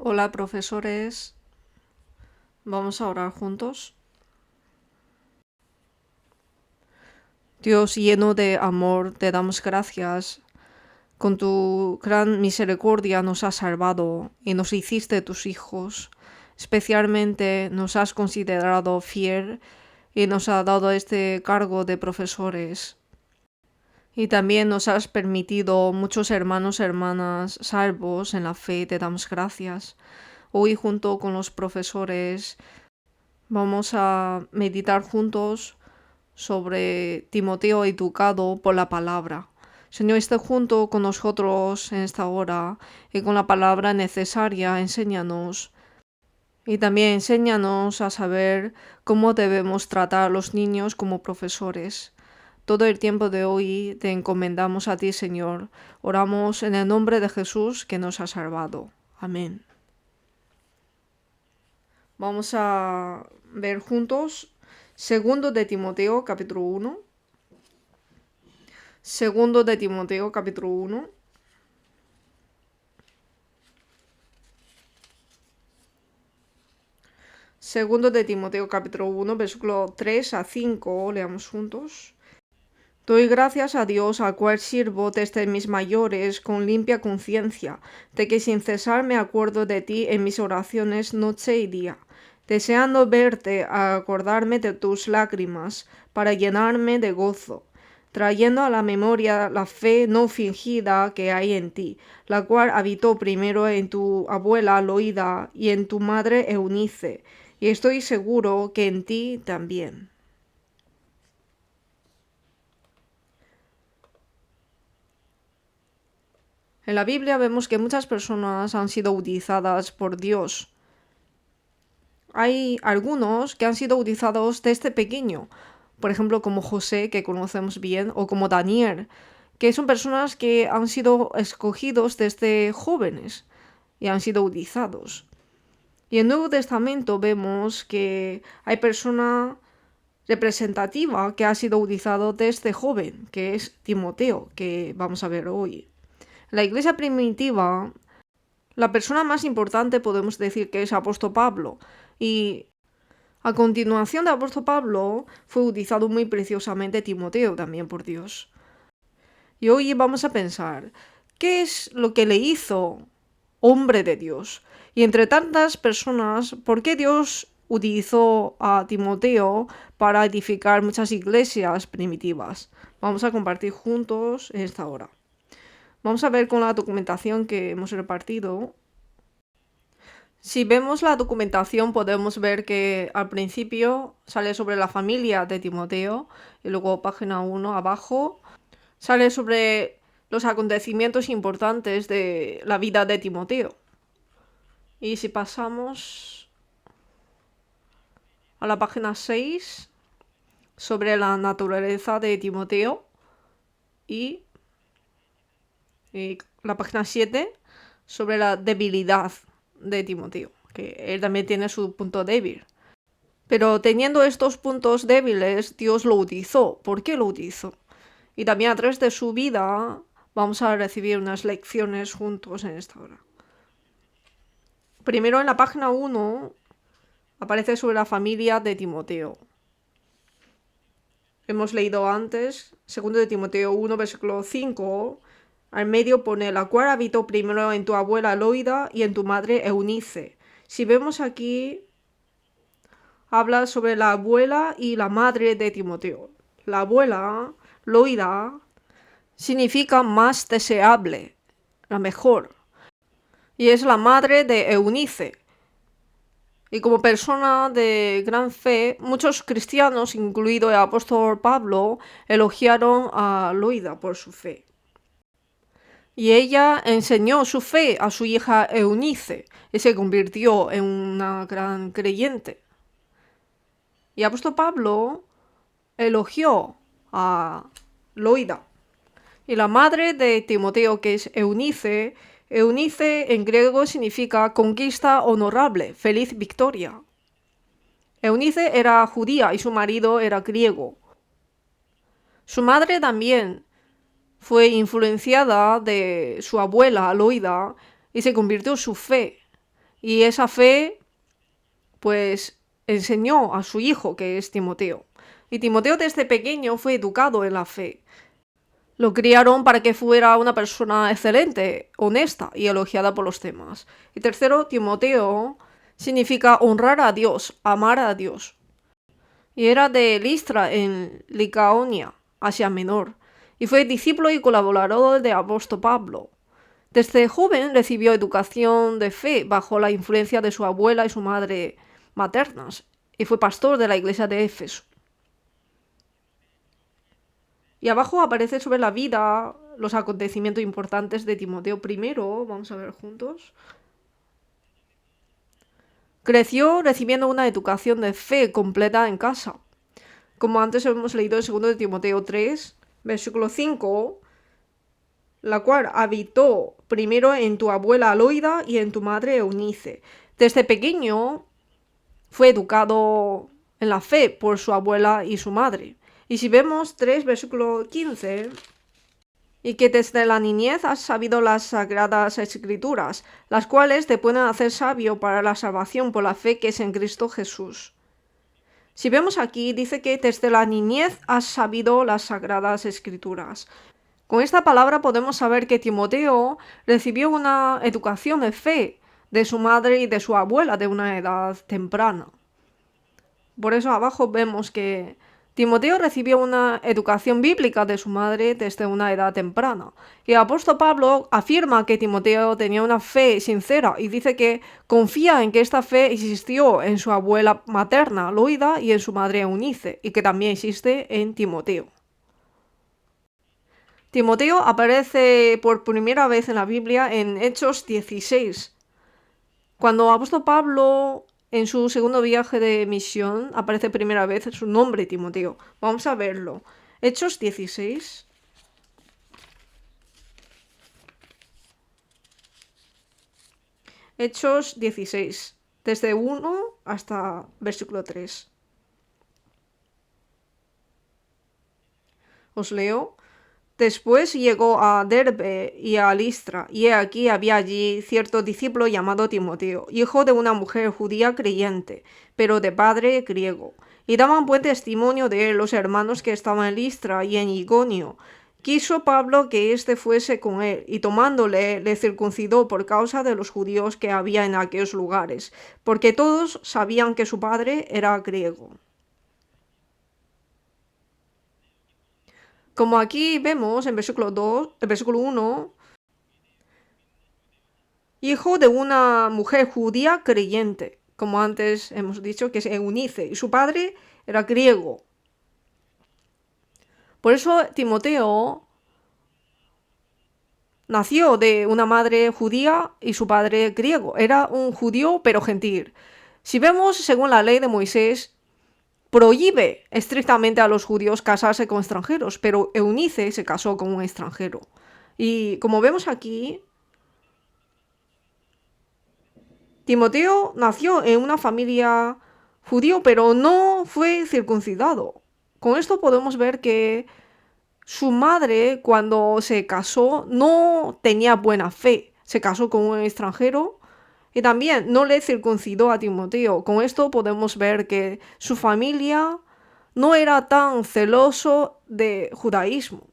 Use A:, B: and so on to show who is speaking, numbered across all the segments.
A: Hola, profesores. Vamos a orar juntos. Dios lleno de amor, te damos gracias. Con tu gran misericordia nos has salvado y nos hiciste tus hijos. Especialmente nos has considerado fiel y nos has dado este cargo de profesores. Y también nos has permitido muchos hermanos y hermanas salvos en la fe, te damos gracias. Hoy junto con los profesores vamos a meditar juntos sobre Timoteo educado por la palabra. Señor, esté junto con nosotros en esta hora y con la palabra necesaria, enséñanos. Y también enséñanos a saber cómo debemos tratar a los niños como profesores. Todo el tiempo de hoy te encomendamos a ti, Señor. Oramos en el nombre de Jesús que nos ha salvado. Amén. Vamos a ver juntos Segundo de Timoteo, capítulo 1. Segundo de Timoteo, capítulo 1. Segundo de Timoteo, capítulo 1, versículo 3 a 5. Leamos juntos. Doy gracias a Dios, al cual sirvo desde mis mayores con limpia conciencia, de que sin cesar me acuerdo de ti en mis oraciones noche y día, deseando verte a acordarme de tus lágrimas, para llenarme de gozo, trayendo a la memoria la fe no fingida que hay en ti, la cual habitó primero en tu abuela Loida y en tu madre Eunice, y estoy seguro que en ti también. En la Biblia vemos que muchas personas han sido utilizadas por Dios. Hay algunos que han sido utilizados desde pequeño, por ejemplo como José, que conocemos bien, o como Daniel, que son personas que han sido escogidos desde jóvenes y han sido utilizados. Y en el Nuevo Testamento vemos que hay persona representativa que ha sido utilizado desde joven, que es Timoteo, que vamos a ver hoy. La iglesia primitiva, la persona más importante podemos decir que es apóstol Pablo, y a continuación de apóstol Pablo fue utilizado muy preciosamente Timoteo también por Dios. Y hoy vamos a pensar, ¿qué es lo que le hizo hombre de Dios? Y entre tantas personas, ¿por qué Dios utilizó a Timoteo para edificar muchas iglesias primitivas? Vamos a compartir juntos en esta hora. Vamos a ver con la documentación que hemos repartido. Si vemos la documentación podemos ver que al principio sale sobre la familia de Timoteo y luego página 1 abajo sale sobre los acontecimientos importantes de la vida de Timoteo. Y si pasamos a la página 6 sobre la naturaleza de Timoteo y la página 7 sobre la debilidad de Timoteo, que él también tiene su punto débil. Pero teniendo estos puntos débiles, Dios lo utilizó. ¿Por qué lo utilizó? Y también a través de su vida vamos a recibir unas lecciones juntos en esta hora. Primero en la página 1 aparece sobre la familia de Timoteo. Hemos leído antes, segundo de Timoteo 1, versículo 5, al medio pone, la cual habitó primero en tu abuela Loida y en tu madre Eunice. Si vemos aquí, habla sobre la abuela y la madre de Timoteo. La abuela, Loida, significa más deseable, la mejor. Y es la madre de Eunice. Y como persona de gran fe, muchos cristianos, incluido el apóstol Pablo, elogiaron a Loida por su fe. Y ella enseñó su fe a su hija Eunice y se convirtió en una gran creyente. Y el apóstol Pablo elogió a Loida. Y la madre de Timoteo, que es Eunice, Eunice en griego significa conquista honorable, feliz victoria. Eunice era judía y su marido era griego. Su madre también fue influenciada de su abuela Loida y se convirtió en su fe. Y esa fe, pues, enseñó a su hijo, que es Timoteo. Y Timoteo desde pequeño fue educado en la fe. Lo criaron para que fuera una persona excelente, honesta y elogiada por los demás. Y tercero, Timoteo significa honrar a Dios, amar a Dios. Y era de Listra en Licaonia, Asia Menor, y fue discípulo y colaborador de apóstol Pablo. Desde joven recibió educación de fe bajo la influencia de su abuela y su madre maternas, y fue pastor de la iglesia de Éfeso. Y abajo aparece sobre la vida, los acontecimientos importantes de Timoteo I. Vamos a ver juntos. Creció recibiendo una educación de fe completa en casa. Como antes hemos leído en 2 de Timoteo 3, versículo 5, la cual habitó primero en tu abuela Loida y en tu madre Eunice. Desde pequeño fue educado en la fe por su abuela y su madre. Y si vemos 3, versículo 15, y que desde la niñez has sabido las sagradas escrituras, las cuales te pueden hacer sabio para la salvación por la fe que es en Cristo Jesús. Si vemos aquí, dice que desde la niñez has sabido las sagradas escrituras. Con esta palabra podemos saber que Timoteo recibió una educación de fe de su madre y de su abuela de una edad temprana. Por eso abajo vemos que Timoteo recibió una educación bíblica de su madre desde una edad temprana. Y el apóstol Pablo afirma que Timoteo tenía una fe sincera y dice que confía en que esta fe existió en su abuela materna, Loida, y en su madre Eunice, y que también existe en Timoteo. Timoteo aparece por primera vez en la Biblia en Hechos 16, cuando el apóstol Pablo en su segundo viaje de misión aparece primera vez su nombre Timoteo. Vamos a verlo. Hechos 16. Hechos 16, desde 1 hasta versículo 3. Os leo. Después llegó a Derbe y a Listra, y he aquí había allí cierto discípulo llamado Timoteo, hijo de una mujer judía creyente, pero de padre griego. Y daban buen testimonio de él los hermanos que estaban en Listra y en Iconio. Quiso Pablo que éste fuese con él, y tomándole le circuncidó por causa de los judíos que había en aquellos lugares, porque todos sabían que su padre era griego. Como aquí vemos en versículo 1, hijo de una mujer judía creyente, como antes hemos dicho que es Eunice, y su padre era griego. Por eso Timoteo nació de una madre judía y su padre griego. Era un judío pero gentil. Si vemos, según la ley de Moisés, prohíbe estrictamente a los judíos casarse con extranjeros, pero Eunice se casó con un extranjero. Y como vemos aquí, Timoteo nació en una familia judío, pero no fue circuncidado. Con esto podemos ver que su madre, cuando se casó, no tenía buena fe. Se casó con un extranjero y también no le circuncidó a Timoteo. Con esto podemos ver que su familia no era tan celoso de judaísmo.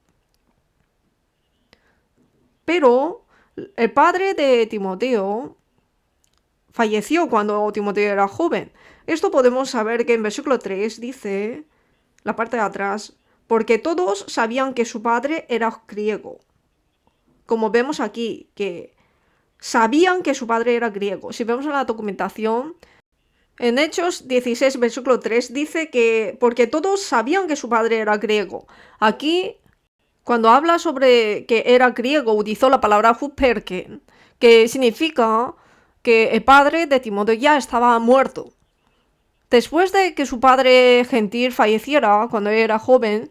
A: Pero el padre de Timoteo falleció cuando Timoteo era joven. Esto podemos saber que en versículo 3 dice, la parte de atrás, porque todos sabían que su padre era griego. Como vemos aquí, que sabían que su padre era griego. Si vemos en la documentación, en Hechos 16, versículo 3, dice que porque todos sabían que su padre era griego. Aquí, cuando habla sobre que era griego, utilizó la palabra huperken, que significa que el padre de Timoteo ya estaba muerto. Después de que su padre gentil falleciera cuando era joven,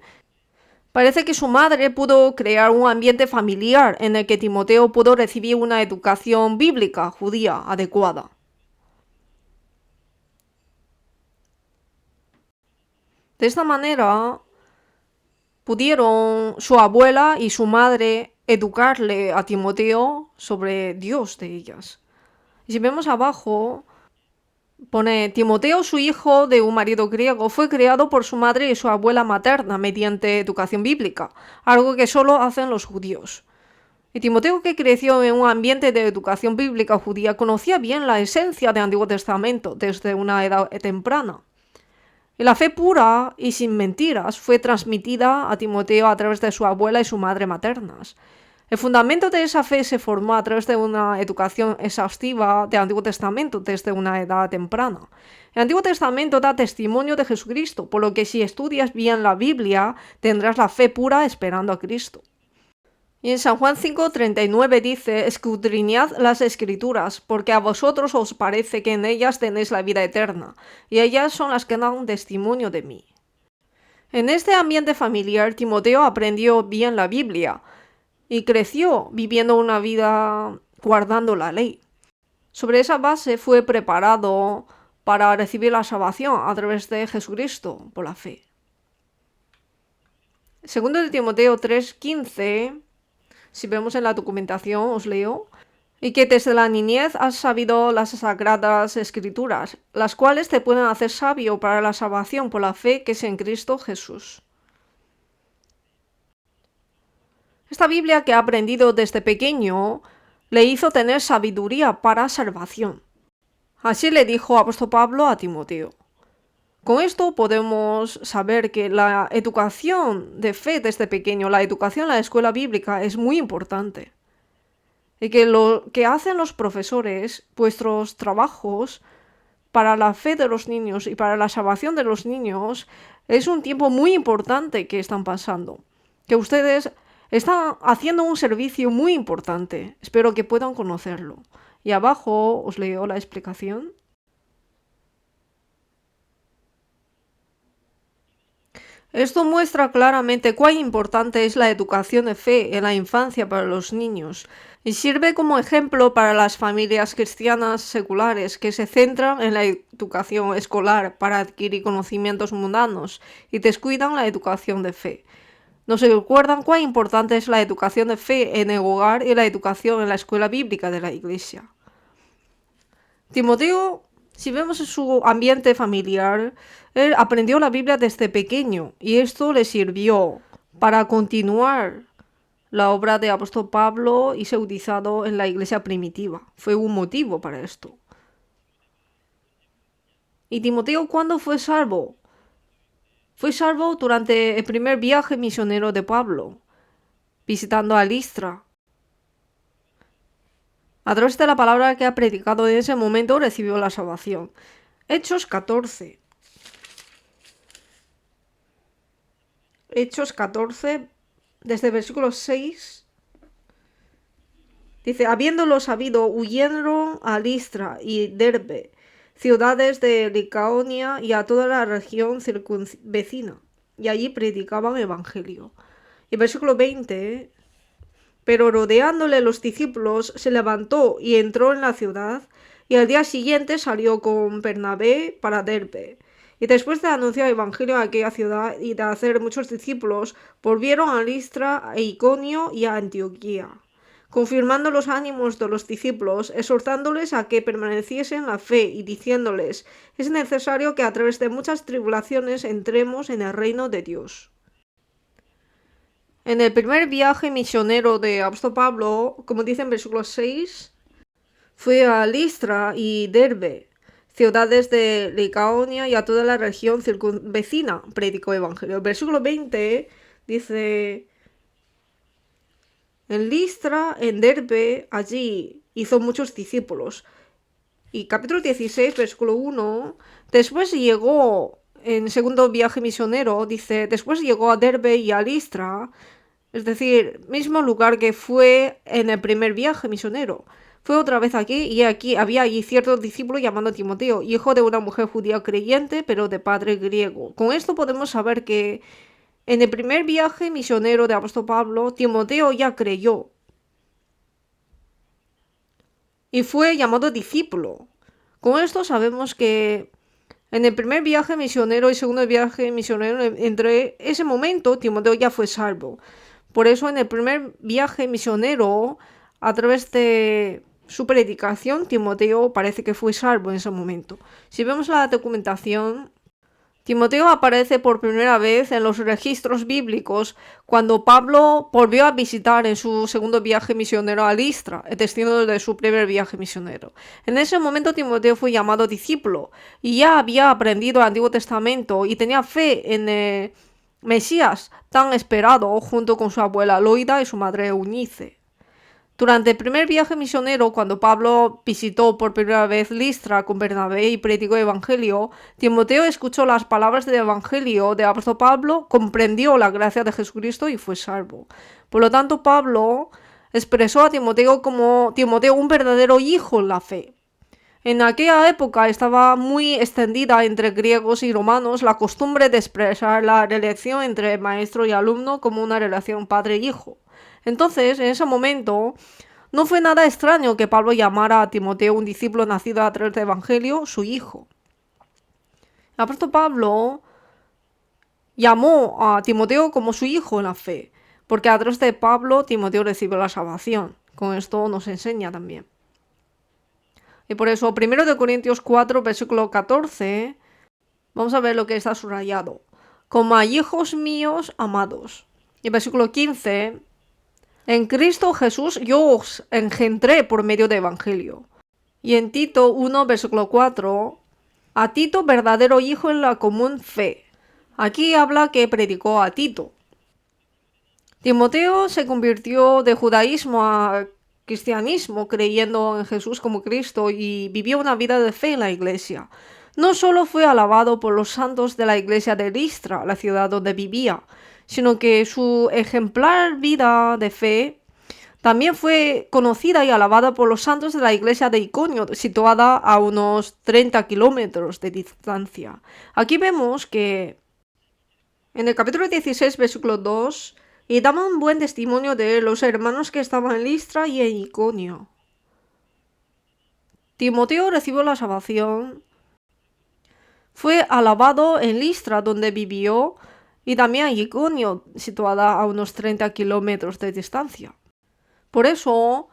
A: parece que su madre pudo crear un ambiente familiar en el que Timoteo pudo recibir una educación bíblica judía adecuada. De esta manera, pudieron su abuela y su madre educarle a Timoteo sobre Dios de ellas. Y si vemos abajo, pone Timoteo, su hijo de un marido griego, fue criado por su madre y su abuela materna mediante educación bíblica, algo que solo hacen los judíos. Y Timoteo, que creció en un ambiente de educación bíblica judía, conocía bien la esencia del Antiguo Testamento desde una edad temprana. Y la fe pura y sin mentiras fue transmitida a Timoteo a través de su abuela y su madre maternas. El fundamento de esa fe se formó a través de una educación exhaustiva del Antiguo Testamento desde una edad temprana. El Antiguo Testamento da testimonio de Jesucristo, por lo que si estudias bien la Biblia, tendrás la fe pura esperando a Cristo. Y en San Juan 5:39 dice, escudriñad las Escrituras, porque a vosotros os parece que en ellas tenéis la vida eterna, y ellas son las que dan testimonio de mí. En este ambiente familiar, Timoteo aprendió bien la Biblia, y creció viviendo una vida guardando la ley. Sobre esa base fue preparado para recibir la salvación a través de Jesucristo por la fe. Segundo de Timoteo 3:15, si vemos en la documentación, os leo, y que desde la niñez has sabido las sagradas escrituras, las cuales te pueden hacer sabio para la salvación por la fe que es en Cristo Jesús. Esta Biblia que ha aprendido desde pequeño le hizo tener sabiduría para salvación. Así le dijo apóstol Pablo a Timoteo. Con esto podemos saber que la educación de fe desde pequeño, la educación en la escuela bíblica es muy importante. Y que lo que hacen los profesores, vuestros trabajos para la fe de los niños y para la salvación de los niños, es un tiempo muy importante que están pasando. Que ustedes están haciendo un servicio muy importante. Espero que puedan conocerlo. Y abajo os leo la explicación. Esto muestra claramente cuán importante es la educación de fe en la infancia para los niños y sirve como ejemplo para las familias cristianas seculares que se centran en la educación escolar para adquirir conocimientos mundanos y descuidan la educación de fe. Nos recuerdan cuán importante es la educación de fe en el hogar y la educación en la escuela bíblica de la Iglesia. Timoteo, si vemos en su ambiente familiar, él aprendió la Biblia desde pequeño y esto le sirvió para continuar la obra de apóstol Pablo y ser utilizado en la iglesia primitiva. Fue un motivo para esto. ¿Y Timoteo cuándo fue salvo? Fue salvo durante el primer viaje misionero de Pablo, visitando a Listra. A través de la palabra que ha predicado en ese momento recibió la salvación. Hechos 14. Hechos 14, desde el versículo 6, dice, habiéndolo sabido, huyeron a Listra y Derbe, ciudades de Licaonia y a toda la región circunvecina, y allí predicaban el evangelio. Y el versículo 20, pero rodeándole los discípulos, se levantó y entró en la ciudad, y al día siguiente salió con Bernabé para Derbe. Y después de anunciar el evangelio en aquella ciudad y de hacer muchos discípulos, volvieron a Listra, a Iconio y a Antioquía, confirmando los ánimos de los discípulos, exhortándoles a que permaneciesen en la fe y diciéndoles, es necesario que a través de muchas tribulaciones entremos en el reino de Dios. En el primer viaje misionero de apóstol Pablo, como dice en versículo 6, fue a Listra y Derbe, ciudades de Licaonia y a toda la región circunvecina, predicó el evangelio. El versículo 20 dice, en Listra, en Derbe, allí hizo muchos discípulos. Y capítulo 16, versículo 1, después llegó, en segundo viaje misionero, dice, después llegó a Derbe y a Listra, es decir, mismo lugar que fue en el primer viaje misionero. Fue otra vez aquí y aquí había allí cierto discípulo llamado Timoteo, hijo de una mujer judía creyente, pero de padre griego. Con esto podemos saber que en el primer viaje misionero de apóstol Pablo, Timoteo ya creyó y fue llamado discípulo. Con esto sabemos que en el primer viaje misionero y segundo viaje misionero, entre ese momento, Timoteo ya fue salvo. Por eso en el primer viaje misionero, a través de su predicación, Timoteo parece que fue salvo en ese momento. Si vemos la documentación, Timoteo aparece por primera vez en los registros bíblicos cuando Pablo volvió a visitar en su segundo viaje misionero a Listra, el destino de su primer viaje misionero. En ese momento Timoteo fue llamado discípulo y ya había aprendido el Antiguo Testamento y tenía fe en el Mesías tan esperado junto con su abuela Loida y su madre Eunice. Durante el primer viaje misionero, cuando Pablo visitó por primera vez Listra con Bernabé y predicó el Evangelio, Timoteo escuchó las palabras del Evangelio de apóstol Pablo, comprendió la gracia de Jesucristo y fue salvo. Por lo tanto, Pablo expresó a Timoteo como Timoteo un verdadero hijo en la fe. En aquella época estaba muy extendida entre griegos y romanos la costumbre de expresar la relación entre maestro y alumno como una relación padre-hijo. Entonces, en ese momento, no fue nada extraño que Pablo llamara a Timoteo, un discípulo nacido a través del Evangelio, su hijo. El apóstol Pablo llamó a Timoteo como su hijo en la fe, porque a través de Pablo, Timoteo recibió la salvación. Con esto nos enseña también. Y por eso, 1 Corintios 4, versículo 14, vamos a ver lo que está subrayado. Como a hijos míos amados. Y versículo 15, en Cristo Jesús yo os engendré por medio del Evangelio. Y en Tito 1, versículo 4, a Tito verdadero hijo en la común fe. Aquí habla que predicó a Tito. Timoteo se convirtió de judaísmo a cristianismo creyendo en Jesús como Cristo y vivió una vida de fe en la iglesia. No solo fue alabado por los santos de la iglesia de Listra, la ciudad donde vivía, sino que su ejemplar vida de fe también fue conocida y alabada por los santos de la iglesia de Iconio, situada a unos 30 kilómetros de distancia. Aquí vemos que en el capítulo 16, versículo 2, y daban un buen testimonio de los hermanos que estaban en Listra y en Iconio. Timoteo recibió la salvación, fue alabado en Listra, donde vivió, y también en Iconio, situada a unos 30 kilómetros de distancia. Por eso,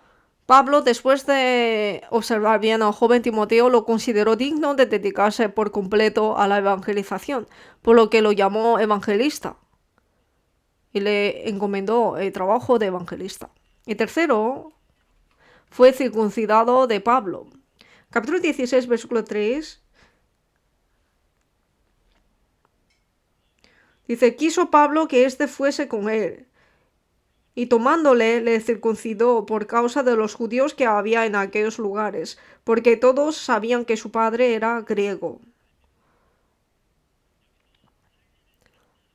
A: Pablo, después de observar bien al joven Timoteo, lo consideró digno de dedicarse por completo a la evangelización, por lo que lo llamó evangelista y le encomendó el trabajo de evangelista. Y tercero, fue circuncidado de Pablo. Capítulo 16, versículo 3. Dice, quiso Pablo que éste fuese con él, y tomándole le circuncidó por causa de los judíos que había en aquellos lugares, porque todos sabían que su padre era griego.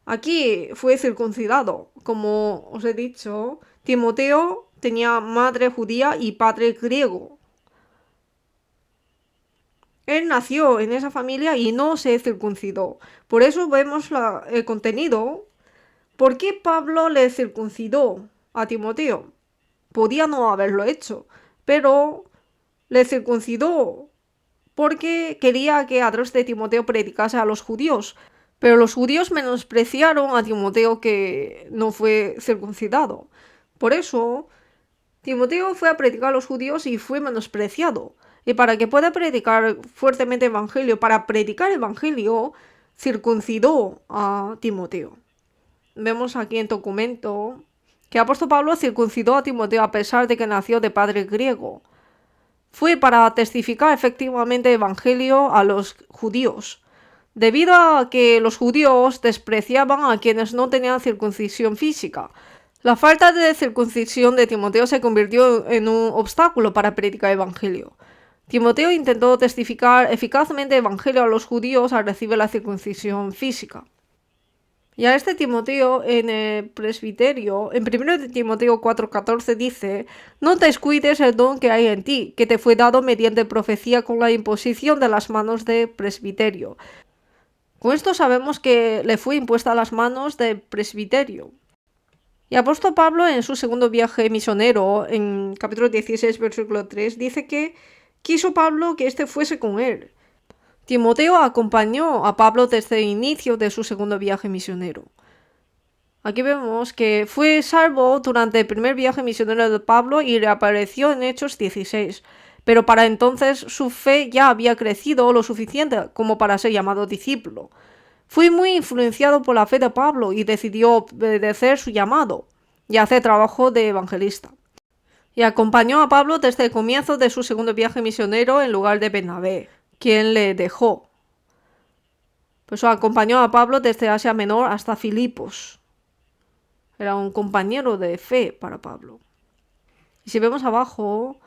A: Aquí fue circuncidado. Como os he dicho, Timoteo tenía madre judía y padre griego. Él nació en esa familia y no se circuncidó. Por eso vemos el contenido. ¿Por qué Pablo le circuncidó a Timoteo? Podía no haberlo hecho, pero le circuncidó porque quería que a través de Timoteo predicase a los judíos. Pero los judíos menospreciaron a Timoteo que no fue circuncidado. Por eso, Timoteo fue a predicar a los judíos y fue menospreciado. Y para que pueda predicar fuertemente evangelio, para predicar evangelio, circuncidó a Timoteo. Vemos aquí en documento que el apóstol Pablo circuncidó a Timoteo a pesar de que nació de padre griego. Fue para testificar efectivamente evangelio a los judíos, debido a que los judíos despreciaban a quienes no tenían circuncisión física. La falta de circuncisión de Timoteo se convirtió en un obstáculo para predicar evangelio. Timoteo intentó testificar eficazmente evangelio a los judíos al recibir la circuncisión física. Y a este Timoteo en el presbiterio, en 1 Timoteo 4:14 dice, no descuides el don que hay en ti, que te fue dado mediante profecía con la imposición de las manos del presbiterio. Con esto sabemos que le fue impuesta a las manos del presbiterio. Y apóstol Pablo en su segundo viaje misionero, en capítulo 16, versículo 3, dice que quiso Pablo que éste fuese con él. Timoteo acompañó a Pablo desde el inicio de su segundo viaje misionero. Aquí vemos que fue salvo durante el primer viaje misionero de Pablo y reapareció en Hechos 16. Pero para entonces su fe ya había crecido lo suficiente como para ser llamado discípulo. Fue muy influenciado por la fe de Pablo y decidió obedecer su llamado y hacer trabajo de evangelista. Y acompañó a Pablo desde el comienzo de su segundo viaje misionero en lugar de Bernabé, quien le dejó. Pues acompañó a Pablo desde Asia Menor hasta Filipos. Era un compañero de fe para Pablo. Y si vemos abajo,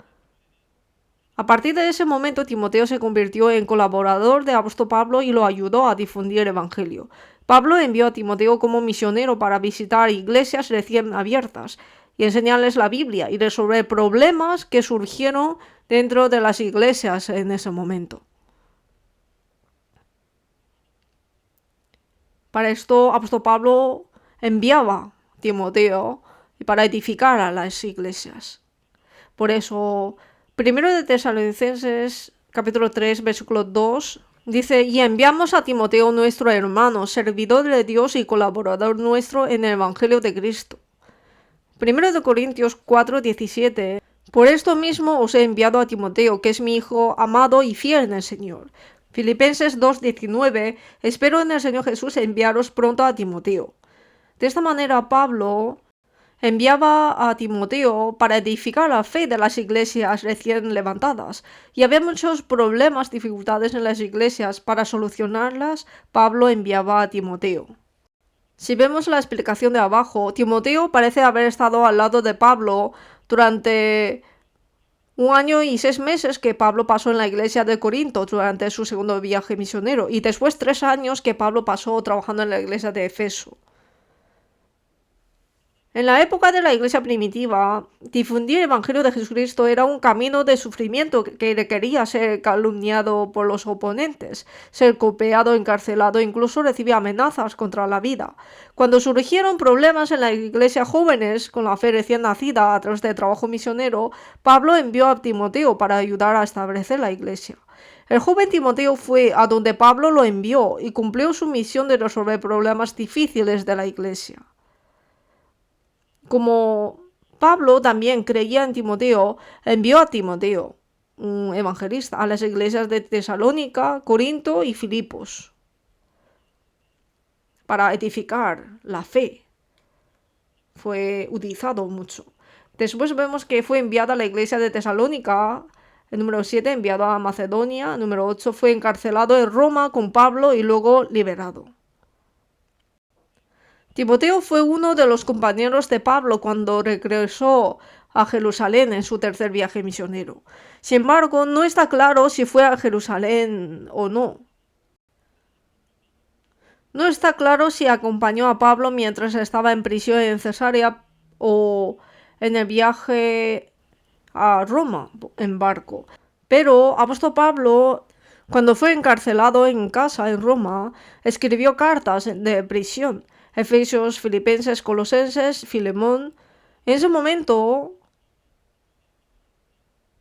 A: a partir de ese momento Timoteo se convirtió en colaborador de apóstol Pablo y lo ayudó a difundir el evangelio. Pablo envió a Timoteo como misionero para visitar iglesias recién abiertas y enseñarles la Biblia y resolver problemas que surgieron dentro de las iglesias en ese momento. Para esto, apóstol Pablo enviaba a Timoteo para edificar a las iglesias. Por eso, 1 de Tesalonicenses, capítulo 3, versículo 2, dice: y enviamos a Timoteo nuestro hermano, servidor de Dios y colaborador nuestro en el Evangelio de Cristo. 1 de Corintios 4, 17, por esto mismo os he enviado a Timoteo, que es mi hijo amado y fiel en el Señor. Filipenses 2:19, espero en el Señor Jesús enviaros pronto a Timoteo. De esta manera Pablo enviaba a Timoteo para edificar la fe de las iglesias recién levantadas. Y había muchos problemas, dificultades en las iglesias. Para solucionarlas, Pablo enviaba a Timoteo. Si vemos la explicación de abajo, Timoteo parece haber estado al lado de Pablo durante 1 año y 6 meses que Pablo pasó en la iglesia de Corinto durante su segundo viaje misionero, y después 3 años que Pablo pasó trabajando en la iglesia de Efeso. En la época de la iglesia primitiva, difundir el evangelio de Jesucristo era un camino de sufrimiento que requería ser calumniado por los oponentes, ser golpeado, encarcelado e incluso recibir amenazas contra la vida. Cuando surgieron problemas en la iglesia jóvenes con la fe recién nacida a través del trabajo misionero, Pablo envió a Timoteo para ayudar a establecer la iglesia. El joven Timoteo fue a donde Pablo lo envió y cumplió su misión de resolver problemas difíciles de la iglesia. Como Pablo también creía en Timoteo, envió a Timoteo, un evangelista, a las iglesias de Tesalónica, Corinto y Filipos para edificar la fe. Fue utilizado mucho. Después vemos que fue enviado a la iglesia de Tesalónica. El número 7, enviado a Macedonia. El número 8, fue encarcelado en Roma con Pablo y luego liberado. Timoteo fue uno de los compañeros de Pablo cuando regresó a Jerusalén en su tercer viaje misionero. Sin embargo, no está claro si fue a Jerusalén o no. No está claro si acompañó a Pablo mientras estaba en prisión en Cesarea o en el viaje a Roma en barco. Pero apóstol Pablo, cuando fue encarcelado en casa en Roma, escribió cartas de prisión. Efesios, Filipenses, Colosenses, Filemón. En ese momento,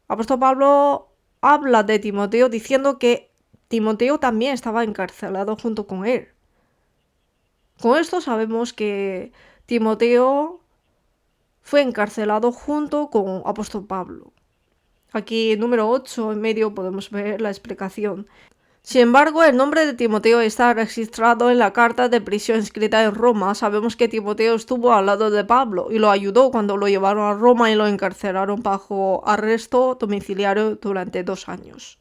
A: apóstol Pablo habla de Timoteo diciendo que Timoteo también estaba encarcelado junto con él. Con esto sabemos que Timoteo fue encarcelado junto con apóstol Pablo. Aquí, número 8, en medio, podemos ver la explicación. Sin embargo, el nombre de Timoteo está registrado en la carta de prisión escrita en Roma. Sabemos que Timoteo estuvo al lado de Pablo y lo ayudó cuando lo llevaron a Roma y lo encarcelaron bajo arresto domiciliario durante 2 años.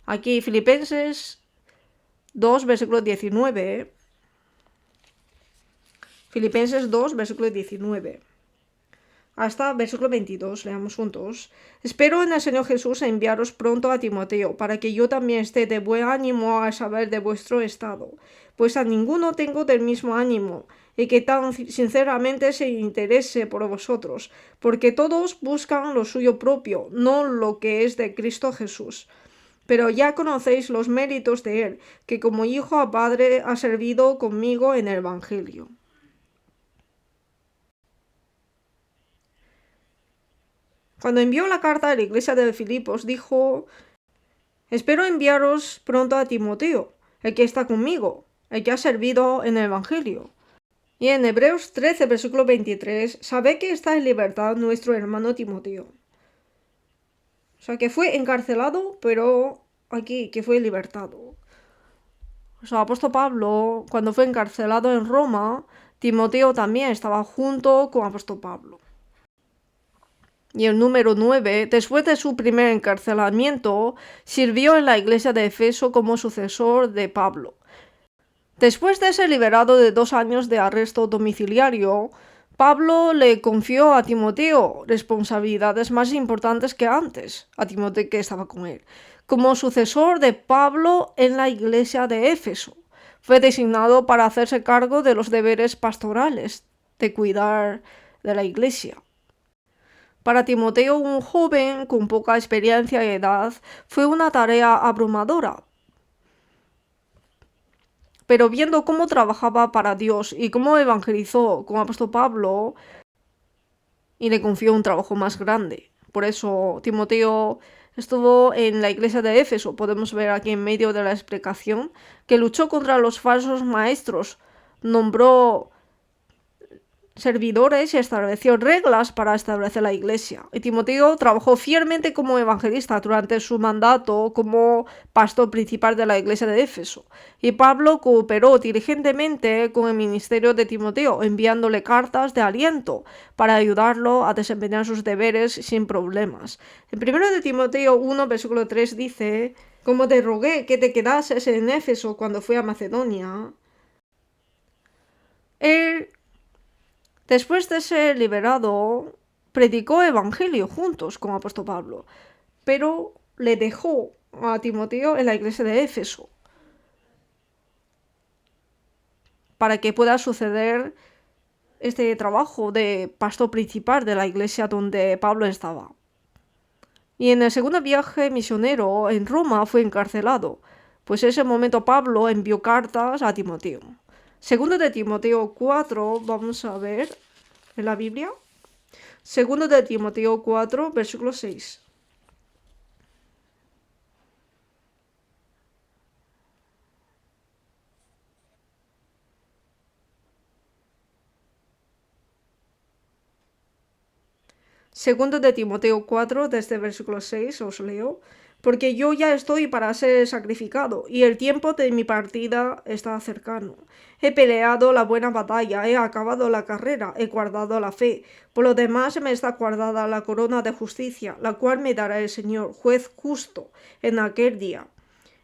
A: Aquí, Filipenses 2, versículo 19. Filipenses 2, versículo 19. Hasta versículo 22, leamos juntos. Espero en el Señor Jesús enviaros pronto a Timoteo, para que yo también esté de buen ánimo al saber de vuestro estado, pues a ninguno tengo del mismo ánimo, y que tan sinceramente se interese por vosotros, porque todos buscan lo suyo propio, no lo que es de Cristo Jesús. Pero ya conocéis los méritos de él, que como hijo a padre ha servido conmigo en el Evangelio. Cuando envió la carta a la iglesia de Filipos, dijo: espero enviaros pronto a Timoteo, el que está conmigo, el que ha servido en el Evangelio. Y en Hebreos 13, versículo 23, sabe que está en libertad nuestro hermano Timoteo. O sea, que fue encarcelado, pero aquí, que fue libertado. O sea, apóstol Pablo, cuando fue encarcelado en Roma, Timoteo también estaba junto con apóstol Pablo. Y el número 9, después de su primer encarcelamiento, sirvió en la iglesia de Efeso como sucesor de Pablo. Después de ser liberado de 2 años de arresto domiciliario, Pablo le confió a Timoteo responsabilidades más importantes que antes, a Timoteo que estaba con él, como sucesor de Pablo en la iglesia de Éfeso. Fue designado para hacerse cargo de los deberes pastorales, de cuidar de la iglesia. Para Timoteo, un joven con poca experiencia y edad, fue una tarea abrumadora. Pero viendo cómo trabajaba para Dios y cómo evangelizó con apóstol Pablo, y le confió un trabajo más grande. Por eso Timoteo estuvo en la iglesia de Éfeso. Podemos ver aquí en medio de la explicación que luchó contra los falsos maestros, nombró servidores y estableció reglas para establecer la iglesia. Y Timoteo trabajó fielmente como evangelista durante su mandato como pastor principal de la iglesia de Éfeso. Y Pablo cooperó diligentemente con el ministerio de Timoteo, enviándole cartas de aliento para ayudarlo a desempeñar sus deberes sin problemas. En 1 de Timoteo 1, versículo 3 dice: como te rogué que te quedases en Éfeso cuando fui a Macedonia, él, después de ser liberado, predicó evangelio juntos con apóstol Pablo, pero le dejó a Timoteo en la iglesia de Éfeso para que pueda suceder este trabajo de pastor principal de la iglesia donde Pablo estaba. Y en el segundo viaje misionero en Roma fue encarcelado, pues en ese momento Pablo envió cartas a Timoteo. Segundo de Timoteo 4, vamos a ver en la Biblia. Segundo de Timoteo 4, versículo 6. Segundo de Timoteo 4, desde el versículo 6, os leo. Porque yo ya estoy para ser sacrificado, y el tiempo de mi partida está cercano. He peleado la buena batalla, he acabado la carrera, he guardado la fe. Por lo demás me está guardada la corona de justicia, la cual me dará el Señor, juez justo, en aquel día.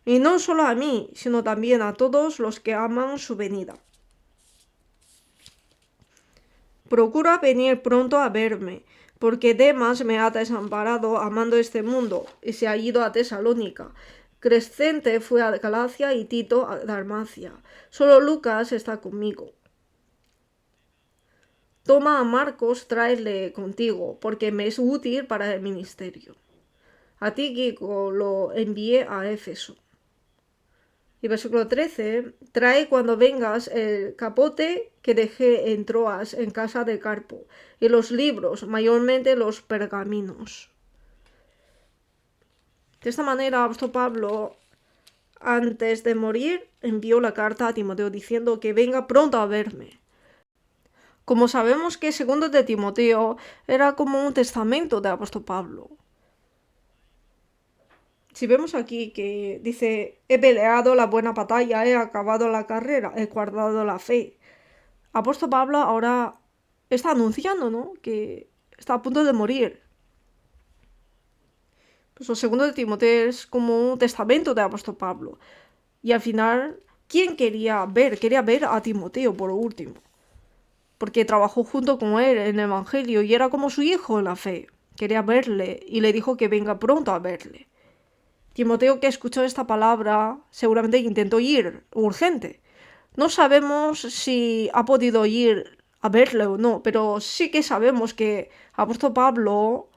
A: Y no solo a mí, sino también a todos los que aman su venida. Procura venir pronto a verme, porque Demas me ha desamparado amando este mundo y se ha ido a Tesalónica. Crescente fue a Galacia y Tito a Dalmacia. Solo Lucas está conmigo. Toma a Marcos, tráele contigo, porque me es útil para el ministerio. A Tíquico lo envié a Éfeso. Y versículo 13, trae cuando vengas el capote que dejé en Troas en casa de Carpo, y los libros, mayormente los pergaminos. De esta manera, apóstol Pablo, antes de morir, envió la carta a Timoteo diciendo que venga pronto a verme. Como sabemos que segundo de Timoteo era como un testamento de apóstol Pablo. Si vemos aquí que dice, he peleado la buena batalla, he acabado la carrera, he guardado la fe. Apóstol Pablo ahora está anunciando, ¿no?, que está a punto de morir. Pues el segundo de Timoteo es como un testamento de apóstol Pablo. Y al final, ¿quién quería ver? Quería ver a Timoteo por último. Porque trabajó junto con él en el Evangelio y era como su hijo en la fe. Quería verle y le dijo que venga pronto a verle. Timoteo, que escuchó esta palabra, seguramente intentó ir urgente. No sabemos si ha podido ir a verle o no, pero sí que sabemos que apóstol Pablo,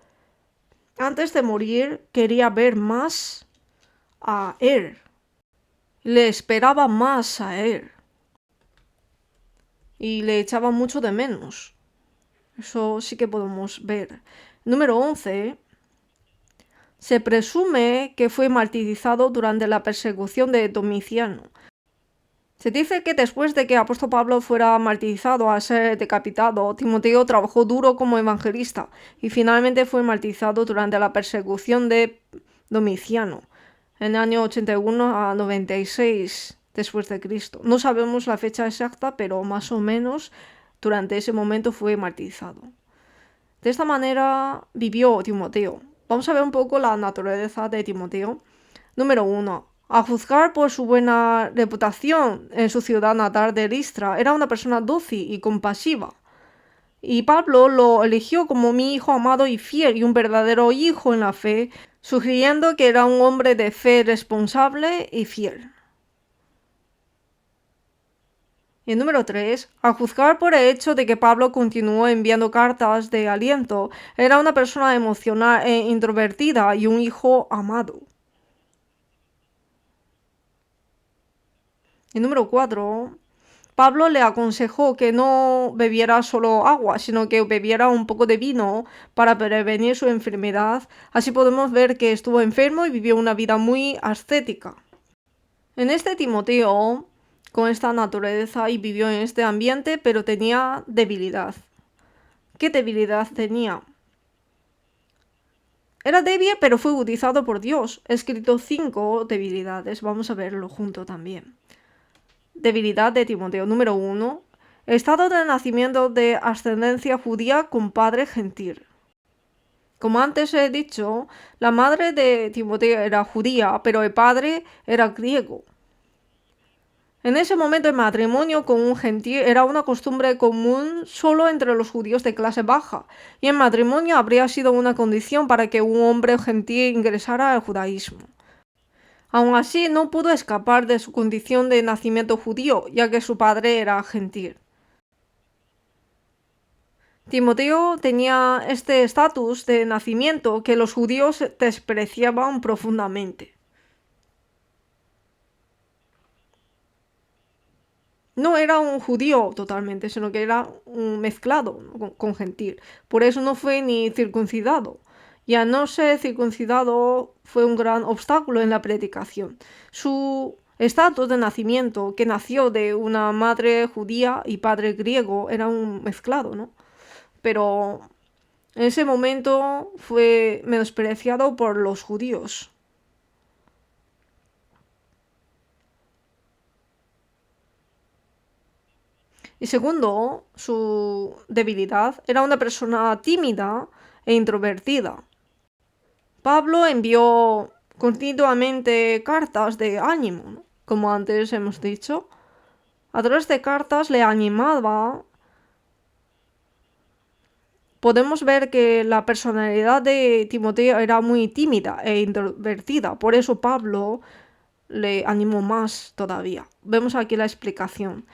A: antes de morir, quería ver más a él. Le esperaba más a él. Y le echaba mucho de menos. Eso sí que podemos ver. Número 11. Se presume que fue martirizado durante la persecución de Domiciano. Se dice que después de que el apóstol Pablo fuera martirizado a ser decapitado, Timoteo trabajó duro como evangelista y finalmente fue martirizado durante la persecución de Domiciano, en el año 81 a 96 después de Cristo. No sabemos la fecha exacta, pero más o menos durante ese momento fue martirizado. De esta manera vivió Timoteo. Vamos a ver un poco la naturaleza de Timoteo. Número 1. A juzgar por su buena reputación en su ciudad natal de Listra, era una persona dócil y compasiva. Y Pablo lo eligió como mi hijo amado y fiel y un verdadero hijo en la fe, sugiriendo que era un hombre de fe responsable y fiel. Y el número 3, a juzgar por el hecho de que Pablo continuó enviando cartas de aliento, era una persona emocional e introvertida y un hijo amado. Y número 4, Pablo le aconsejó que no bebiera solo agua, sino que bebiera un poco de vino para prevenir su enfermedad. Así podemos ver que estuvo enfermo y vivió una vida muy ascética. En este Timoteo, con esta naturaleza y vivió en este ambiente, pero tenía debilidad. ¿Qué debilidad tenía? Era débil, pero fue bautizado por Dios. He escrito 5 debilidades. Vamos a verlo junto también. Debilidad de Timoteo. Número 1. Estado de nacimiento de ascendencia judía con padre gentil. Como antes he dicho, la madre de Timoteo era judía, pero el padre era griego. En ese momento el matrimonio con un gentil era una costumbre común solo entre los judíos de clase baja, y el matrimonio habría sido una condición para que un hombre gentil ingresara al judaísmo. Aun así, no pudo escapar de su condición de nacimiento judío, ya que su padre era gentil. Timoteo tenía este estatus de nacimiento que los judíos despreciaban profundamente. No era un judío totalmente, sino que era un mezclado, ¿no?, con gentil. Por eso no fue ni circuncidado. Y al no ser circuncidado fue un gran obstáculo en la predicación. Su estatus de nacimiento, que nació de una madre judía y padre griego, era un mezclado, ¿no? Pero en ese momento fue menospreciado por los judíos. Y segundo, su debilidad, era una persona tímida e introvertida. Pablo envió continuamente cartas de ánimo, ¿no?, como antes hemos dicho. A través de cartas le animaba. Podemos ver que la personalidad de Timoteo era muy tímida e introvertida. Por eso Pablo le animó más todavía. Vemos aquí la explicación.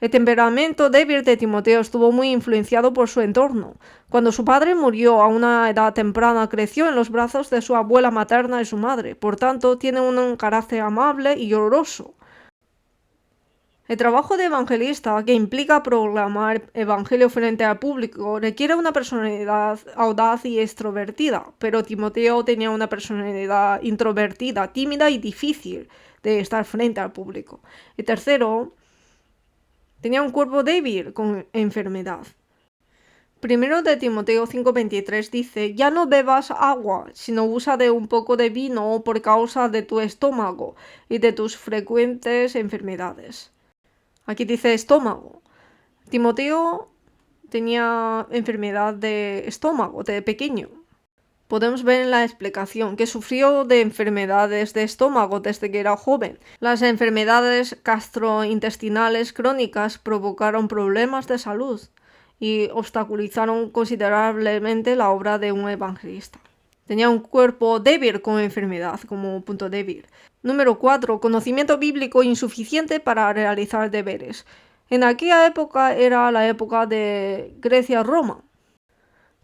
A: El temperamento débil de Timoteo estuvo muy influenciado por su entorno. Cuando su padre murió a una edad temprana, creció en los brazos de su abuela materna y su madre. Por tanto, tiene un carácter amable y lloroso. El trabajo de evangelista, que implica proclamar evangelio frente al público, requiere una personalidad audaz y extrovertida, pero Timoteo tenía una personalidad introvertida, tímida y difícil de estar frente al público. Y tercero, tenía un cuerpo débil con enfermedad. Primero de Timoteo 5:23 dice: ya no bebas agua, sino usa de un poco de vino por causa de tu estómago y de tus frecuentes enfermedades. Aquí dice estómago. Timoteo tenía enfermedad de estómago de pequeño. Podemos ver en la explicación que sufrió de enfermedades de estómago desde que era joven. Las enfermedades gastrointestinales crónicas provocaron problemas de salud y obstaculizaron considerablemente la obra de un evangelista. Tenía un cuerpo débil con enfermedad como punto débil. Número 4. Conocimiento bíblico insuficiente para realizar deberes. En aquella época era la época de Grecia-Roma.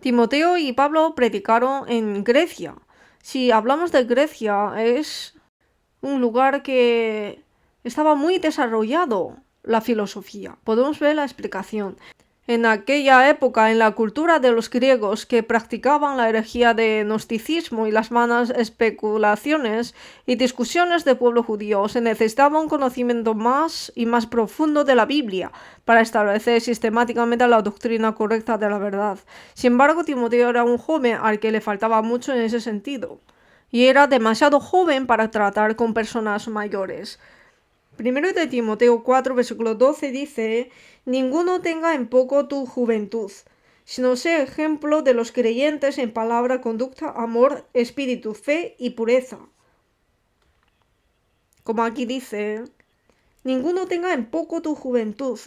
A: Timoteo y Pablo predicaron en Grecia. Si hablamos de Grecia, es un lugar que estaba muy desarrollado la filosofía. Podemos ver la explicación. En aquella época, en la cultura de los griegos que practicaban la herejía de gnosticismo y las vanas especulaciones y discusiones del pueblo judío, se necesitaba un conocimiento más y más profundo de la Biblia para establecer sistemáticamente la doctrina correcta de la verdad. Sin embargo, Timoteo era un joven al que le faltaba mucho en ese sentido, y era demasiado joven para tratar con personas mayores. Primero de Timoteo 4, versículo 12 dice: ninguno tenga en poco tu juventud, sino sea ejemplo de los creyentes en palabra, conducta, amor, espíritu, fe y pureza. Como aquí dice, ninguno tenga en poco tu juventud.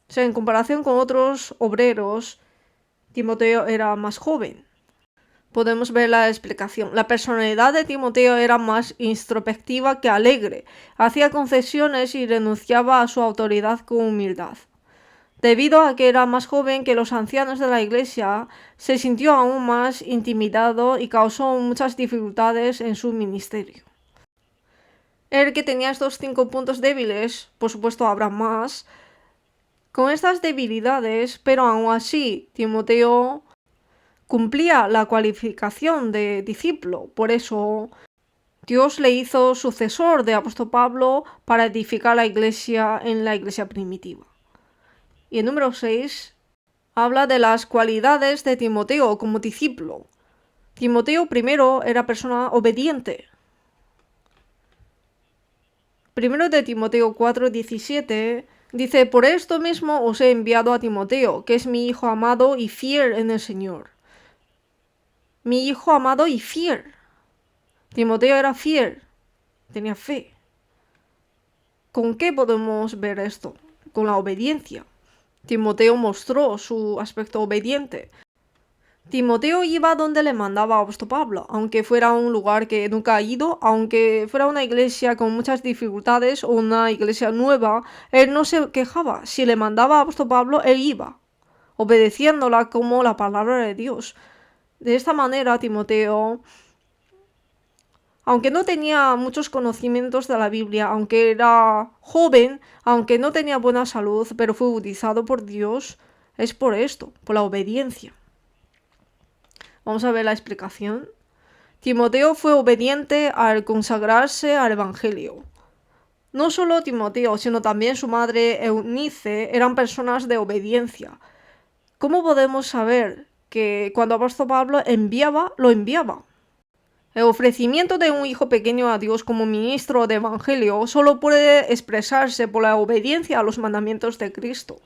A: O sea, en comparación con otros obreros, Timoteo era más joven. Podemos ver la explicación. La personalidad de Timoteo era más introspectiva que alegre. Hacía concesiones y renunciaba a su autoridad con humildad. Debido a que era más joven que los ancianos de la iglesia, se sintió aún más intimidado y causó muchas dificultades en su ministerio. El que tenía estos 5 puntos débiles, por supuesto habrá más, con estas debilidades, pero aún así Timoteo cumplía la cualificación de discípulo. Por eso Dios le hizo sucesor de apóstol Pablo para edificar la iglesia en la iglesia primitiva. Y el número 6 habla de las cualidades de Timoteo como discípulo. Timoteo primero era persona obediente. Primero de Timoteo 4:17 dice: por esto mismo os he enviado a Timoteo, que es mi hijo amado y fiel en el Señor. Mi hijo amado y fiel. Timoteo era fiel, tenía fe. ¿Con qué podemos ver esto? Con la obediencia. Timoteo mostró su aspecto obediente. Timoteo iba donde le mandaba apóstol Pablo, aunque fuera un lugar que nunca ha ido, aunque fuera una iglesia con muchas dificultades o una iglesia nueva, él no se quejaba. Si le mandaba apóstol Pablo, él iba, obedeciéndola como la palabra de Dios. De esta manera, Timoteo, aunque no tenía muchos conocimientos de la Biblia, aunque era joven, aunque no tenía buena salud, pero fue bautizado por Dios, es por esto, por la obediencia. Vamos a ver la explicación. Timoteo fue obediente al consagrarse al Evangelio. No solo Timoteo, sino también su madre Eunice eran personas de obediencia. ¿Cómo podemos saber que cuando apóstol Pablo enviaba, lo enviaba? El ofrecimiento de un hijo pequeño a Dios como ministro de Evangelio solo puede expresarse por la obediencia a los mandamientos de Cristo.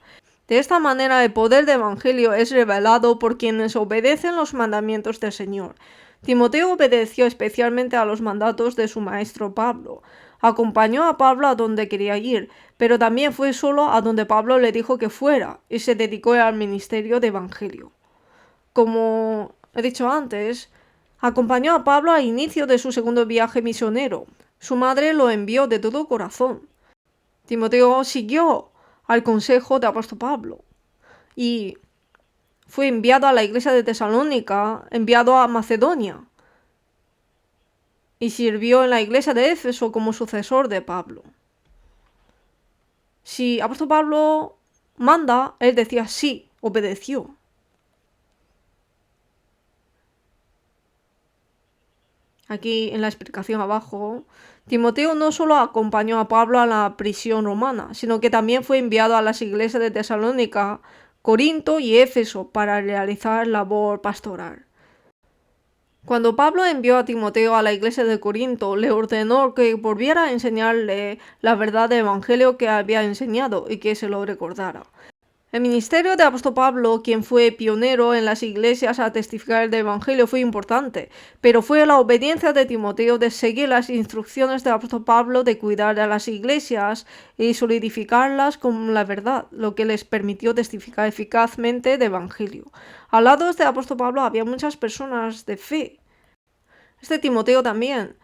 A: De esta manera el poder del Evangelio es revelado por quienes obedecen los mandamientos del Señor. Timoteo obedeció especialmente a los mandatos de su maestro Pablo. Acompañó a Pablo a donde quería ir, pero también fue solo a donde Pablo le dijo que fuera y se dedicó al ministerio de Evangelio. Como he dicho antes, acompañó a Pablo al inicio de su segundo viaje misionero. Su madre lo envió de todo corazón. Timoteo siguió al consejo de apóstol Pablo y fue enviado a la iglesia de Tesalónica, enviado a Macedonia y sirvió en la iglesia de Éfeso como sucesor de Pablo. Si apóstol Pablo manda, él decía sí, obedeció. Aquí en la explicación abajo, Timoteo no solo acompañó a Pablo a la prisión romana, sino que también fue enviado a las iglesias de Tesalónica, Corinto y Éfeso para realizar labor pastoral. Cuando Pablo envió a Timoteo a la iglesia de Corinto, le ordenó que volviera a enseñarle la verdad del evangelio que había enseñado y que se lo recordara. El ministerio de apóstol Pablo, quien fue pionero en las iglesias a testificar del evangelio, fue importante, pero fue la obediencia de Timoteo de seguir las instrucciones del apóstol Pablo de cuidar de las iglesias y solidificarlas con la verdad, lo que les permitió testificar eficazmente del evangelio. Al lado del apóstol Pablo había muchas personas de fe. Este Timoteo también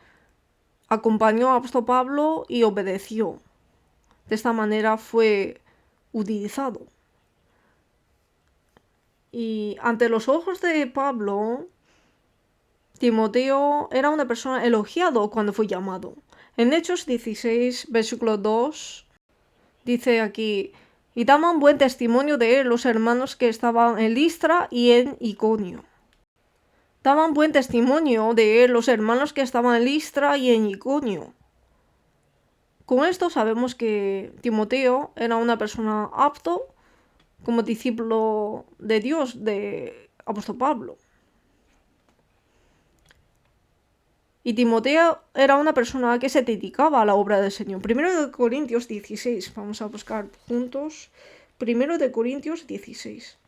A: acompañó al apóstol Pablo y obedeció. De esta manera fue utilizado. Y ante los ojos de Pablo, Timoteo era una persona elogiado cuando fue llamado. En Hechos 16, versículo 2, dice aquí: y daban buen testimonio de él los hermanos que estaban en Listra y en Iconio. Daban buen testimonio de él los hermanos que estaban en Listra y en Iconio. Con esto sabemos que Timoteo era una persona apto como discípulo de Dios, de apóstol Pablo. Y Timoteo era una persona que se dedicaba a la obra del Señor. 1 Corintios 16, vamos a buscar juntos. 1 Corintios 16.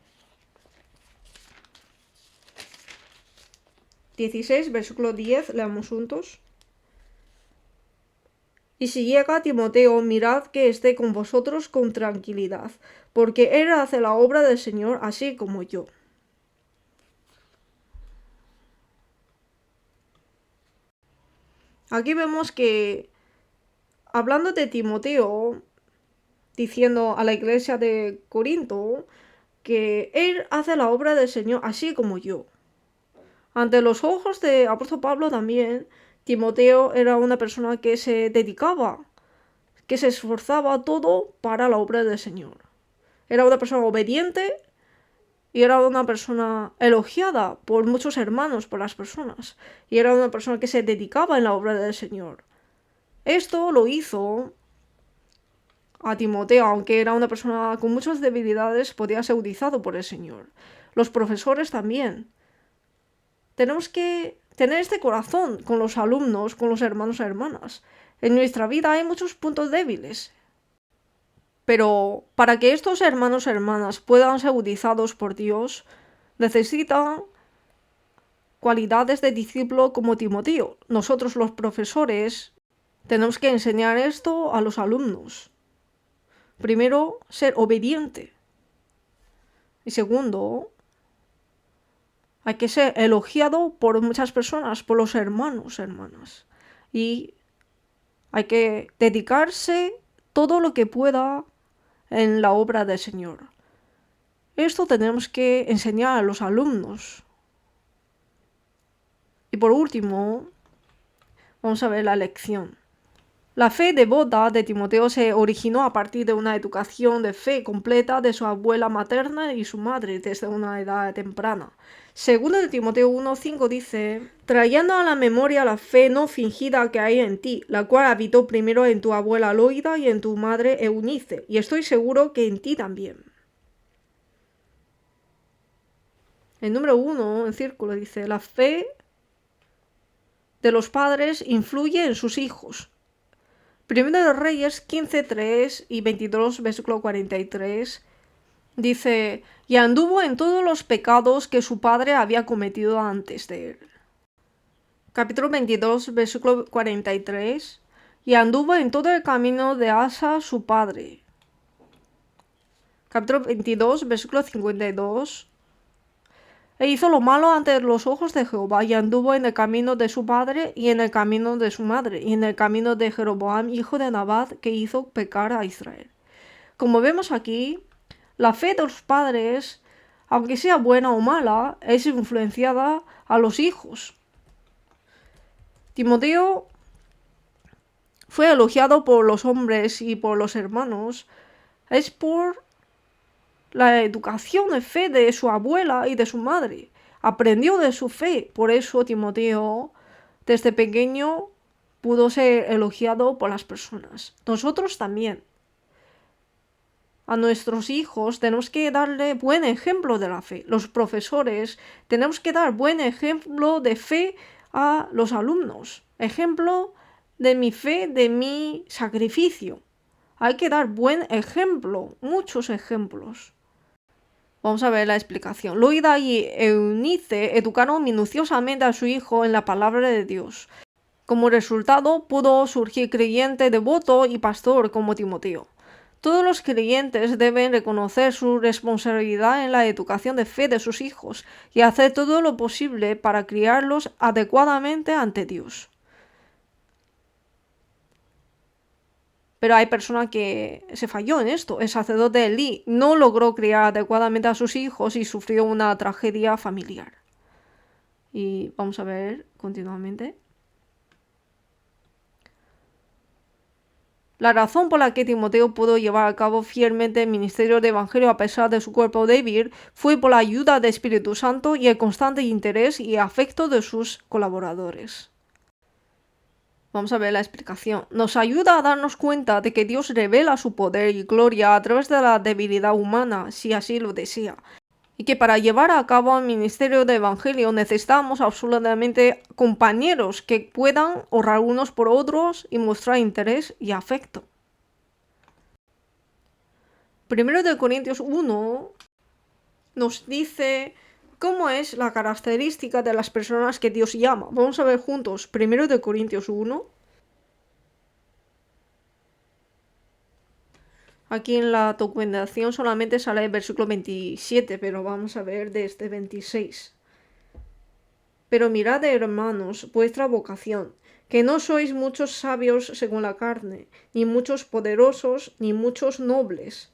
A: 16, versículo 10, leamos juntos. Y si llega Timoteo, mirad que esté con vosotros con tranquilidad, porque él hace la obra del Señor así como yo. Aquí vemos que, hablando de Timoteo, diciendo a la iglesia de Corinto que él hace la obra del Señor así como yo. Ante los ojos de apóstol Pablo también, Timoteo era una persona que se dedicaba, que se esforzaba todo para la obra del Señor. Era una persona obediente y era una persona elogiada por muchos hermanos, por las personas. Y era una persona que se dedicaba en la obra del Señor. Esto lo hizo a Timoteo, aunque era una persona con muchas debilidades, podía ser utilizado por el Señor. Los profesores también. Tenemos que tener este corazón con los alumnos, con los hermanos y hermanas. En nuestra vida hay muchos puntos débiles. Pero para que estos hermanos y hermanas puedan ser utilizados por Dios, necesitan cualidades de discípulo como Timoteo. Nosotros los profesores tenemos que enseñar esto a los alumnos. Primero, ser obediente. Y segundo, hay que ser elogiado por muchas personas, por los hermanos, hermanas. Y hay que dedicarse todo lo que pueda en la obra del Señor. Esto tenemos que enseñar a los alumnos. Y por último, vamos a ver la lección. La fe devota de Timoteo se originó a partir de una educación de fe completa de su abuela materna y su madre desde una edad temprana. Segundo de Timoteo 1:5 dice, trayendo a la memoria la fe no fingida que hay en ti, la cual habitó primero en tu abuela Loida y en tu madre Eunice, y estoy seguro que en ti también. El número 1, en círculo, dice, la fe de los padres influye en sus hijos. Primero de Reyes 15:3 y 22, versículo 43, dice, y anduvo en todos los pecados que su padre había cometido antes de él. Capítulo 22, versículo 43, y anduvo en todo el camino de Asa su padre. Capítulo 22, versículo 52, e hizo lo malo ante los ojos de Jehová, y anduvo en el camino de su padre, y en el camino de su madre, y en el camino de Jeroboam, hijo de Nabat, que hizo pecar a Israel. Como vemos aquí, la fe de los padres, aunque sea buena o mala, es influenciada a los hijos. Timoteo fue elogiado por los hombres y por los hermanos, es por la educación de fe de su abuela y de su madre. Aprendió de su fe, por eso Timoteo desde pequeño pudo ser elogiado por las personas. Nosotros también. A nuestros hijos tenemos que darle buen ejemplo de la fe. Los profesores tenemos que dar buen ejemplo de fe a los alumnos. Ejemplo de mi fe, de mi sacrificio. Hay que dar buen ejemplo, muchos ejemplos. Vamos a ver la explicación. Loida y Eunice educaron minuciosamente a su hijo en la palabra de Dios. Como resultado, pudo surgir creyente devoto y pastor como Timoteo. Todos los creyentes deben reconocer su responsabilidad en la educación de fe de sus hijos y hacer todo lo posible para criarlos adecuadamente ante Dios. Pero hay personas que se falló en esto. El sacerdote Elí no logró criar adecuadamente a sus hijos y sufrió una tragedia familiar. Y vamos a ver continuamente. La razón por la que Timoteo pudo llevar a cabo fielmente el ministerio de Evangelio a pesar de su cuerpo débil fue por la ayuda del Espíritu Santo y el constante interés y afecto de sus colaboradores. Vamos a ver la explicación. Nos ayuda a darnos cuenta de que Dios revela su poder y gloria a través de la debilidad humana, si así lo desea. Y que para llevar a cabo el ministerio de Evangelio necesitamos absolutamente compañeros que puedan orar unos por otros y mostrar interés y afecto. 1 Corintios 1 nos dice cómo es la característica de las personas que Dios llama. Vamos a ver juntos 1 Corintios 1. Aquí en la documentación solamente sale el versículo 27, pero vamos a ver desde 26. Pero mirad, hermanos, vuestra vocación, que no sois muchos sabios según la carne, ni muchos poderosos, ni muchos nobles,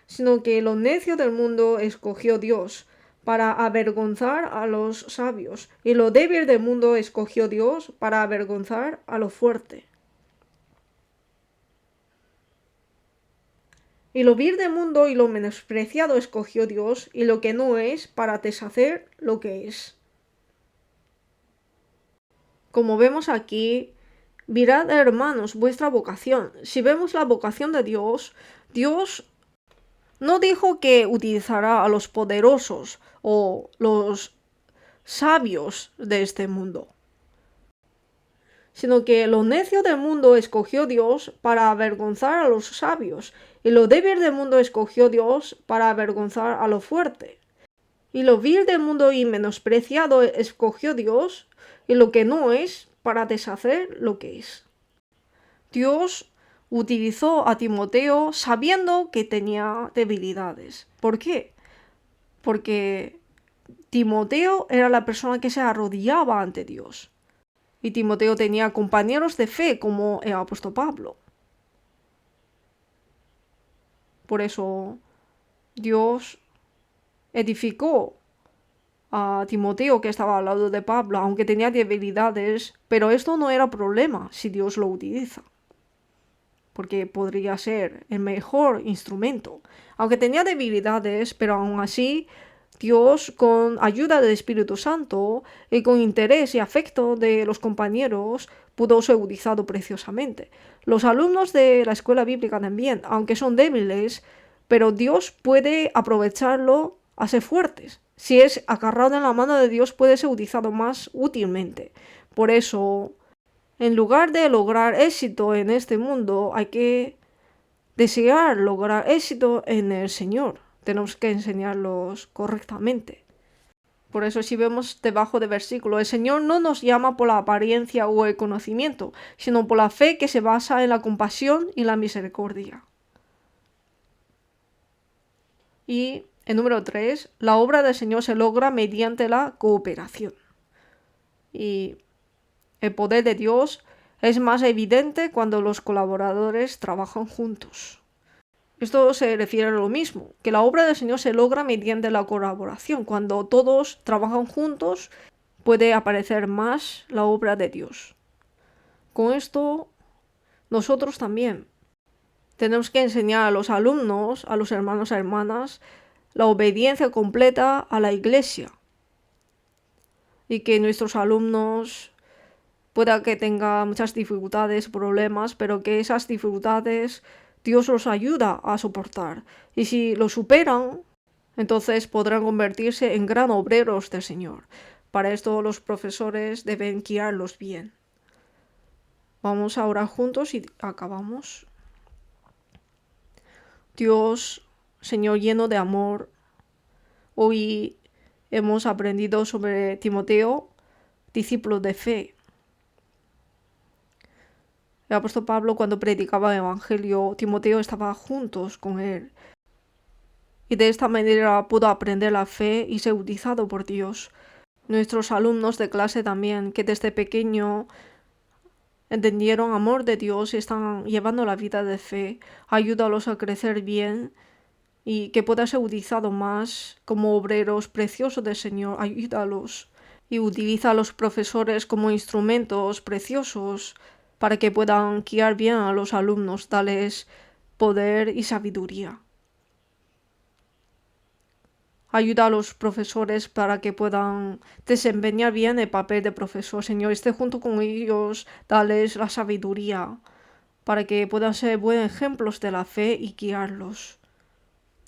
A: sino que lo necio del mundo escogió Dios, para avergonzar a los sabios, y lo débil del mundo escogió Dios, para avergonzar a lo fuerte. Y lo vil del mundo y lo menospreciado escogió Dios, y lo que no es, para deshacer lo que es. Como vemos aquí, mirad, hermanos, vuestra vocación. Si vemos la vocación de Dios, Dios no dijo que utilizará a los poderosos o los sabios de este mundo, sino que lo necio del mundo escogió Dios para avergonzar a los sabios, y lo débil del mundo escogió Dios para avergonzar a lo fuerte. Y lo vil del mundo y menospreciado escogió Dios, y lo que no es, para deshacer lo que es. Dios utilizó a Timoteo sabiendo que tenía debilidades. ¿Por qué? Porque Timoteo era la persona que se arrodillaba ante Dios. Y Timoteo tenía compañeros de fe como el apóstol Pablo. Por eso Dios edificó a Timoteo, que estaba al lado de Pablo, aunque tenía debilidades, pero esto no era problema si Dios lo utiliza, porque podría ser el mejor instrumento. Aunque tenía debilidades, pero aún así Dios, con ayuda del Espíritu Santo y con interés y afecto de los compañeros, pudo ser utilizado preciosamente. Los alumnos de la escuela bíblica también, aunque son débiles, pero Dios puede aprovecharlo a ser fuertes. Si es agarrado en la mano de Dios, puede ser utilizado más útilmente. Por eso, en lugar de lograr éxito en este mundo, hay que desear lograr éxito en el Señor. Tenemos que enseñarlos correctamente. Por eso si vemos debajo del versículo, el Señor no nos llama por la apariencia o el conocimiento, sino por la fe que se basa en la compasión y la misericordia. Y el número 3, la obra del Señor se logra mediante la cooperación. Y el poder de Dios es más evidente cuando los colaboradores trabajan juntos. Esto se refiere a lo mismo, que la obra del Señor se logra mediante la colaboración. Cuando todos trabajan juntos, puede aparecer más la obra de Dios. Con esto, nosotros también tenemos que enseñar a los alumnos, a los hermanos y hermanas, la obediencia completa a la Iglesia. Y que nuestros alumnos pueda que tengan muchas dificultades, problemas, pero que esas dificultades Dios los ayuda a soportar. Y si lo superan, entonces podrán convertirse en gran obreros del Señor. Para esto los profesores deben guiarlos bien. Vamos a orar juntos y acabamos. Dios, Señor lleno de amor, hoy hemos aprendido sobre Timoteo, discípulo de fe. El apóstol Pablo, cuando predicaba el Evangelio, Timoteo estaba juntos con él. Y de esta manera pudo aprender la fe y ser utilizado por Dios. Nuestros alumnos de clase también, que desde pequeño entendieron amor de Dios y están llevando la vida de fe, ayúdalos a crecer bien y que pueda ser utilizado más como obreros preciosos del Señor. Ayúdalos y utiliza a los profesores como instrumentos preciosos para que puedan guiar bien a los alumnos, darles poder y sabiduría. Ayuda a los profesores para que puedan desempeñar bien el papel de profesor. Señor, esté junto con ellos, dales la sabiduría para que puedan ser buenos ejemplos de la fe y guiarlos.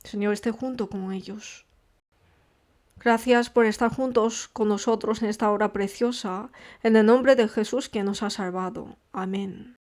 A: Señor, esté junto con ellos. Gracias por estar juntos con nosotros en esta hora preciosa, en el nombre de Jesús que nos ha salvado. Amén.